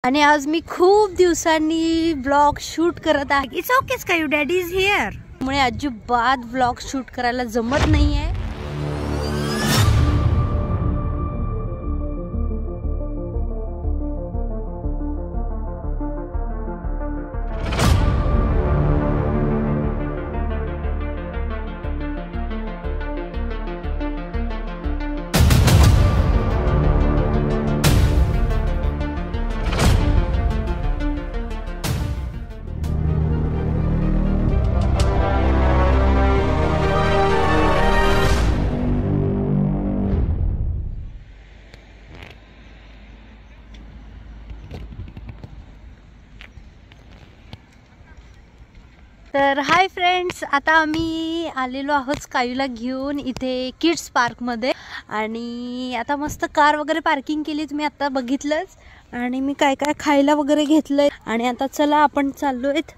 आणि आज मी खूप दिवसांनी ब्लॉग शूट करत आहे. इट्स ओके स्कायू, डॅडी इज हिअर. मुळे अजिबात ब्लॉग शूट करायला जमत नाहीये. तर हाय फ्रेंड्स, आता आम्ही आलेलो आहोत स्कायूला घेऊन इथे किड्स पार्कमध्ये. आणि आता मस्त कार वगैरे पार्किंग केली, तुम्ही आता बघितलंच. आणि मी काय काय खायला वगैरे घेतलंय. आणि आता चला आपण चाललोयत,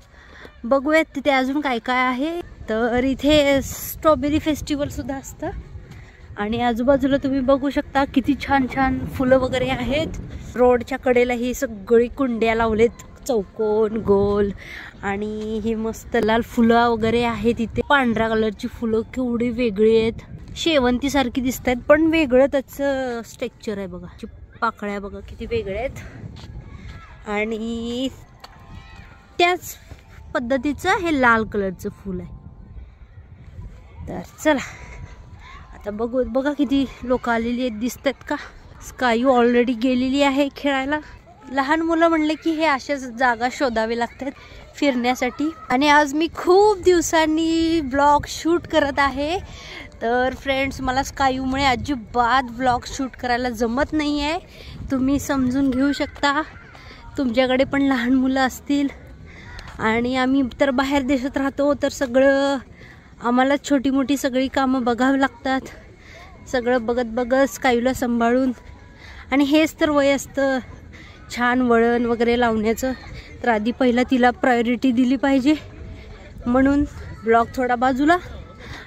बघूयात तिथे अजून काय काय आहे. तर इथे स्ट्रॉबेरी फेस्टिवल सुद्धा असतं. आणि आजूबाजूला तुम्ही बघू शकता किती छान छान फुलं वगैरे आहेत. रोडच्या कडेला ही सगळी कुंड्या लावलेत, चौकोन गोल. आणि ही मस्त लाल फुलं वगैरे आहेत इथे. पांढऱ्या कलरची फुलं केवढी वेगळी आहेत, शेवंती सारखी दिसत आहेत, पण वेगळं त्याचं स्ट्रक्चर आहे बघा. पाकळ्या बघा किती वेगळ्या आहेत. आणि त्याच पद्धतीचं हे लाल कलरचं फुल आहे. तर चला आता बघू. बघा किती लोक आलेली आहेत, दिसत आहेत का. स्कायू ऑलरेडी गेलेली आहे खेळायला. लहान मुलं म्हणले की हे अशाच जागा शोधावे लागतात फिरण्यासाठी. आणि आज मी खूप दिवसांनी ब्लॉग शूट करत आहे. तर फ्रेंड्स, मला स्कायूमुळे अजिबात ब्लॉग शूट करायला जमत नाही आहे. तुम्ही समजून घेऊ शकता. तुमच्याकडे पण लहान मुलं असतील. आणि आम्ही तर बाहेर देशात राहतो, तर सगळं आम्हाला छोटी मोठी सगळी कामं बघावी लागतात. सगळं बघत बघत स्कायूला सांभाळून. आणि हेच तर वय असतं छान वळण वगैरे लावण्याचं. तर आधी पहिला तिला प्रायोरिटी दिली पाहिजे, म्हणून ब्लॉग थोडा बाजूला.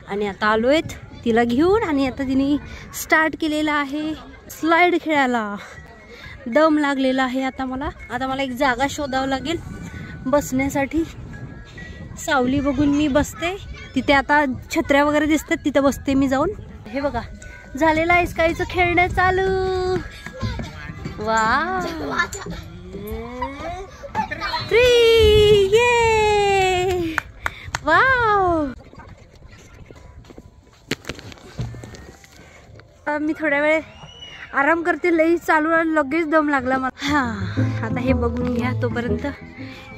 आणि आता आलो आहेत तिला घेऊन. आणि आता तिने स्टार्ट केलेला आहे स्लाईड खेळायला. दम लागलेला आहे आता मला एक जागा शोधावं लागेल बसण्यासाठी. सावली बघून मी बसते तिथे. आता छत्र्या वगैरे दिसतात, तिथं बसते मी जाऊन. हे बघा झालेलं आहे स्कायचं खेळणं चालू. वाव, 3 ये वाव. मी थोड्या वेळ आराम करते. लई चालू लगेच दम लागला मला. हा, आता हे बघून घ्या तोपर्यंत.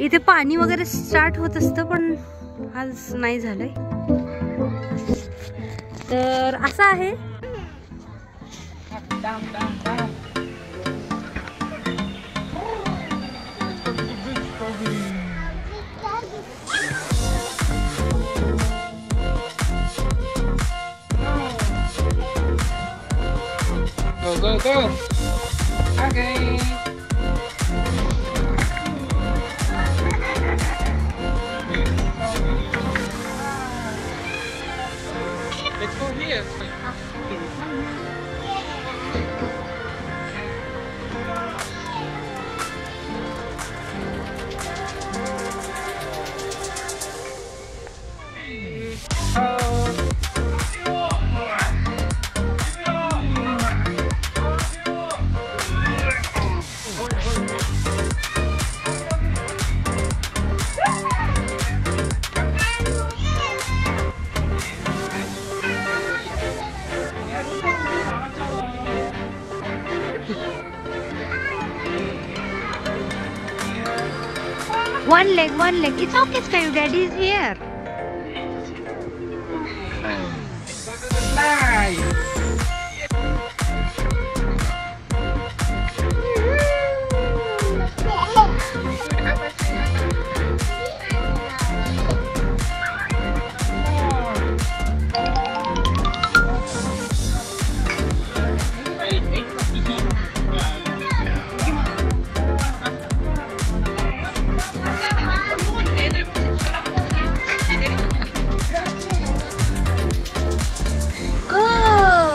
इथे पाणी वगैरे स्टार्ट होत असतं, पण आज नाही झालंय. तर असं आहे. Go, go, go. Okay. Let's go here. One leg. It's okay, Sky. Daddy is here. Go!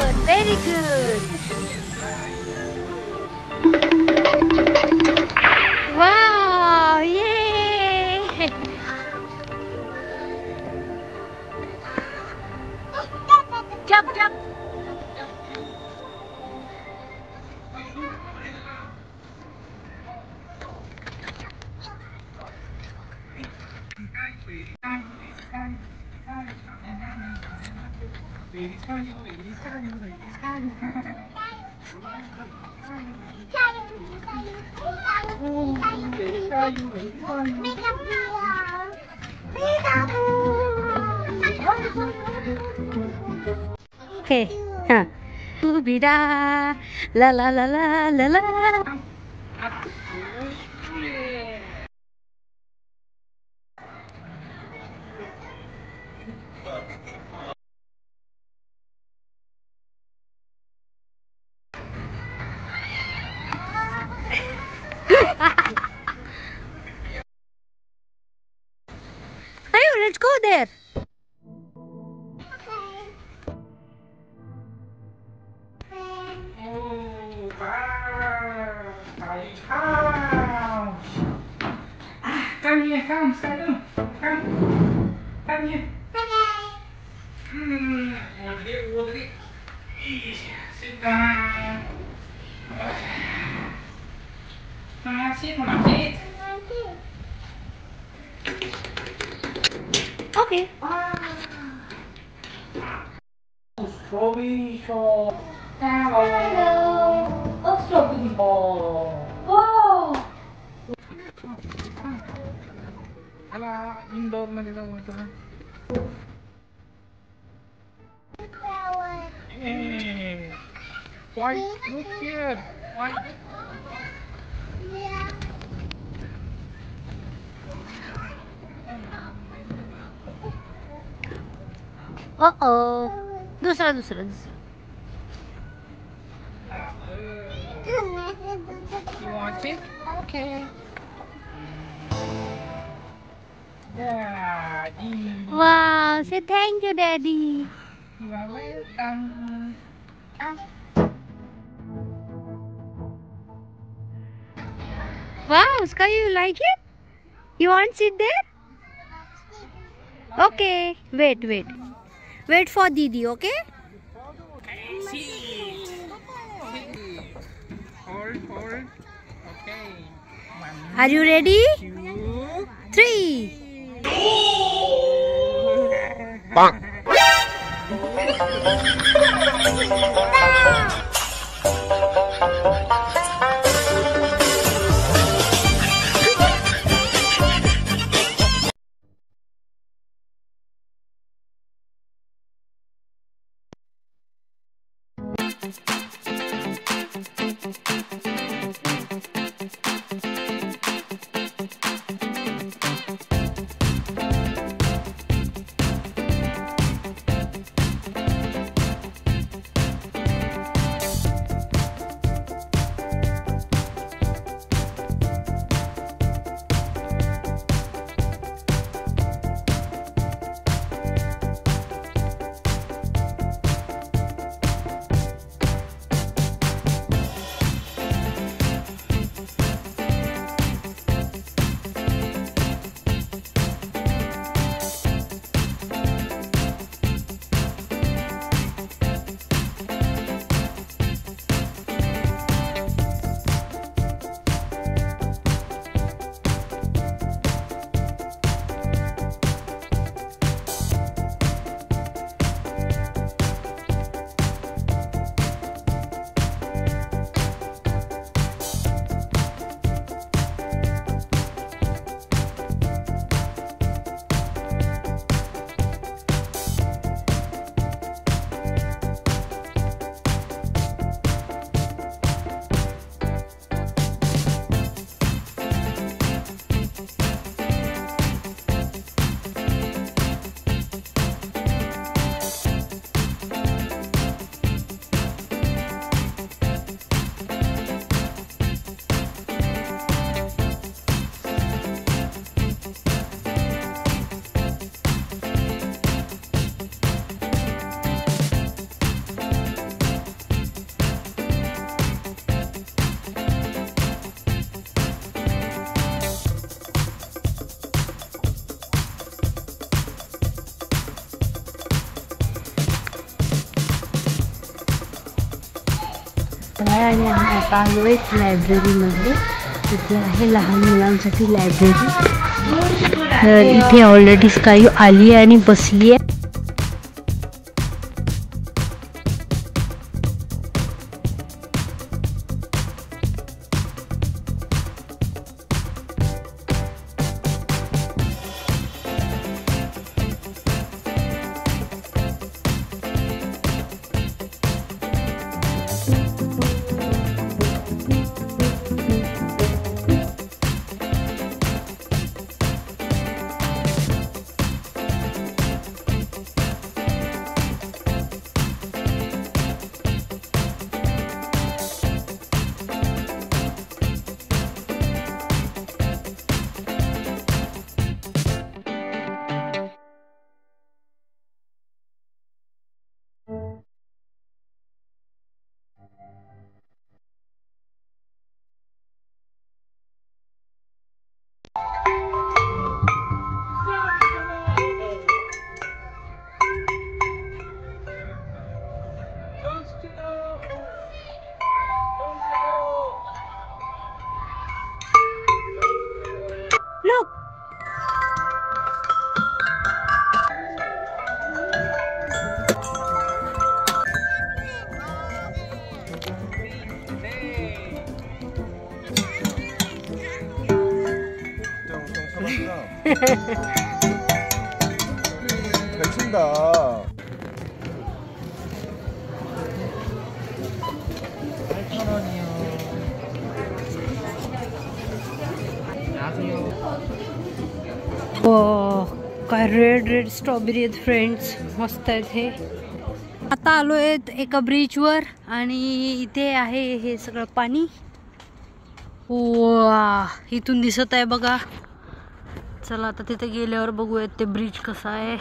Okay. Huh. Bida la la la la la la. Hey, let's go there. Come here, come, Sadu. Come here. Sit down. Sit on my bed. Okay. Strawberry shop. Hello. Oh, strawberry. Wow. Ala, indoor na dito mo ito. Hey. White, look here. White. Uh-oh. दूसरा. You want it? Okay. Yeah. Wow, say thank you, Daddy. You are welcome. Wow, Sky, you like it? You want to sit there? Okay, wait for Didi, okay? Hold. Okay. Are you ready? 1, 2, 3. Bonk. आणि आम्ही आता आलो एक लायब्ररीमध्ये. इथे आहे लहान मुलांसाठी लायब्ररी. तर इथे ऑलरेडी स्काय आली आहे आणि बसली आहे. 잘 친다. वा काय रेड रेड स्ट्रॉबेरी आहेत फ्रेंड्स, मस्त आहेत हे. आता आलो आहेत एका ब्रिजवर आणि इथे आहे हे सगळं पाणी. वा इथून दिसत आहे बघा. चला आता तिथे गेल्यावर बघूयात ते ब्रिज कसा आहे.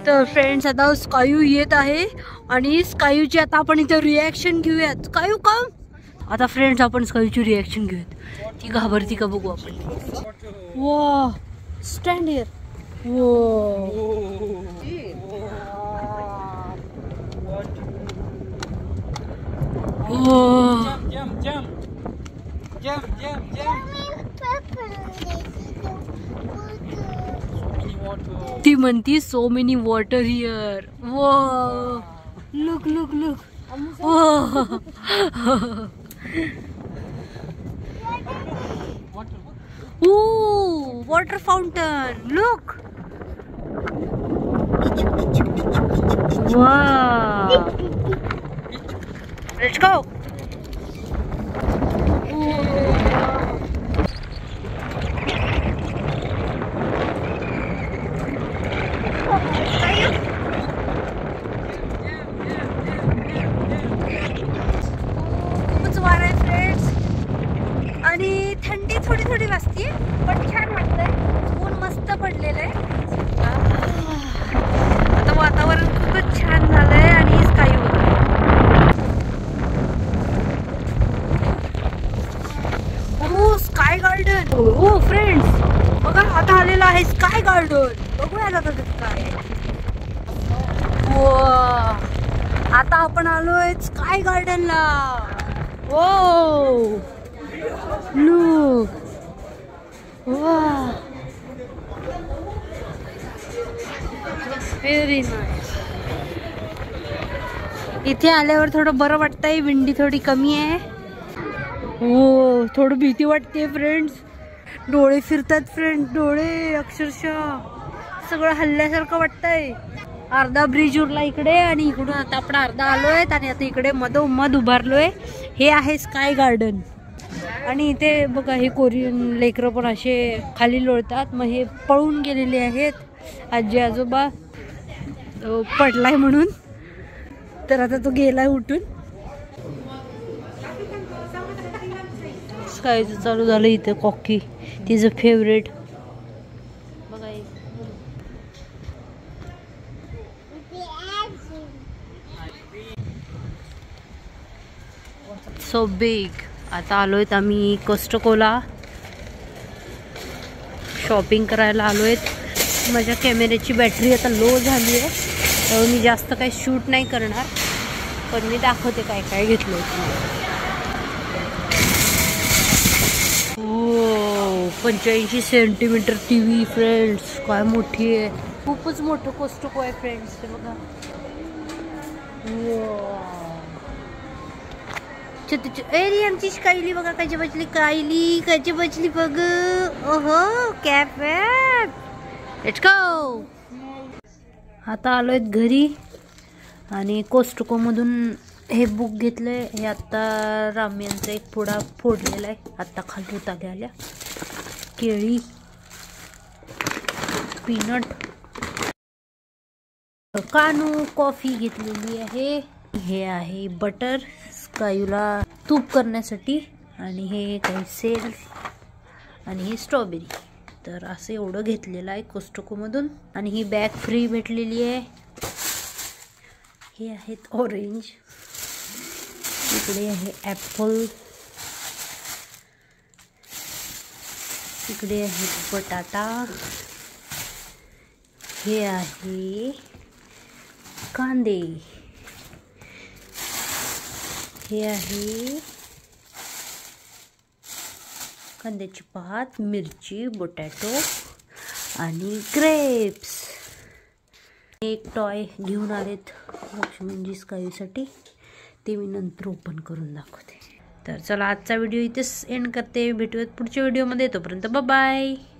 तर फ्रेंड्स आता स्कायू येत आहे आणि स्कायूची आता आपण इथे रिॲक्शन घेऊयात. स्कायू कम. आता फ्रेंड्स आपण स्कायूची रिॲक्शन घेऊयात. ती घाबरती का बघू आपण. वा स्टँड हिअर. ती म्हणती सो मेनी वॉटर हिअर. वा look look look. Ooh, water fountain. Look. Wow. Let's go. खूपच वार आहे फ्रेंड्स आणि थंडी थोडी थोडी वाजते पण छान वाटतंय. ऊन मस्त पडलेलं आहे. आता वातावरण खूपच छान झालंय आणि स्काय स्काय गार्डन. हो फ्रेंड्स बघा आता आलेलं आहे स्काय गार्डन. बघूया आता काय. आता आपण आलोय स्काय गार्डनला. Oh look. वा व्हेरी नाईस. इथे आल्यावर थोडं बरं वाटतंय. विंडी थोडी कमी आहे. हो थोडं भीती वाटते फ्रेंड्स. डोळे फिरतात फ्रेंड्स. डोळे अक्षरशः सगळं हल्ल्यासारखं वाटतंय. अर्धा ब्रिज उरला इकडे आणि इकडून आता आपण अर्धा आलोय आणि आता इकडे मधोमध उभारलोय. हे आहे स्काय गार्डन आणि इथे बघा हे कोरियन लेकरं पण असे खाली लोळतात. मग हे पळून गेलेले आहेत. आजी आजोबा पडलाय म्हणून. तर आता तो गेलाय उठून. स्कायचं चालू झालं इथे. कॉकी तिचं फेवरेट. बघा सो बिग. आता आलोयत आम्ही कोस्टकोला. शॉपिंग करायला आलोयत. माझ्या कॅमेऱ्याची बॅटरी आता लो झाली आहे त्यामुळे मी जास्त काही शूट नाही करणार पण मी दाखवते काय काय घेतलंय. हो 85 सेंटीमीटर टीव्ही फ्रेंड्स. काय मोठी आहे. खूपच मोठं कोस्टको आहे फ्रेंड्स. ते बघा. अरे आमची कायली बघा कशी बसली. कायली कशी बसली बघ. ओहो कॅप वॅप. Let's go. आता आलोय घरी आणि कोस्टको मधून हे बुक घेतलंय. हे आता राम्यांचा एक पुडा फोडलेला आहे. आता खाली उतार्या आल्या. केळी पीनट कानू कॉफी घेतलेली आहे. हे आहे बटर स्कायूला तूप करण्यासाठी आणि हे काही सेल आणि हे स्ट्रॉबेरी. तर असं एवढं घेतलेलं आहे कोस्टकोमधून आणि ही बॅग फ्री भेटलेली आहे. हे आहेत ऑरेंज. इकडे आहे ॲपल. इकडे आहे बटाटा. हे आहे कांदे. हे आहे कांद्याची पात, मिरची, बटाटो आणि ग्रेप्स. एक टॉय घेऊन आलेत लक्ष्मणजीस कायूसाठी, ते मी नंतर ओपन करून दाखवते. तर चला आजचा व्हिडिओ इथेच एंड करते. भेटूयात पुढच्या व्हिडिओमध्ये. तोपर्यंत बाय बाय.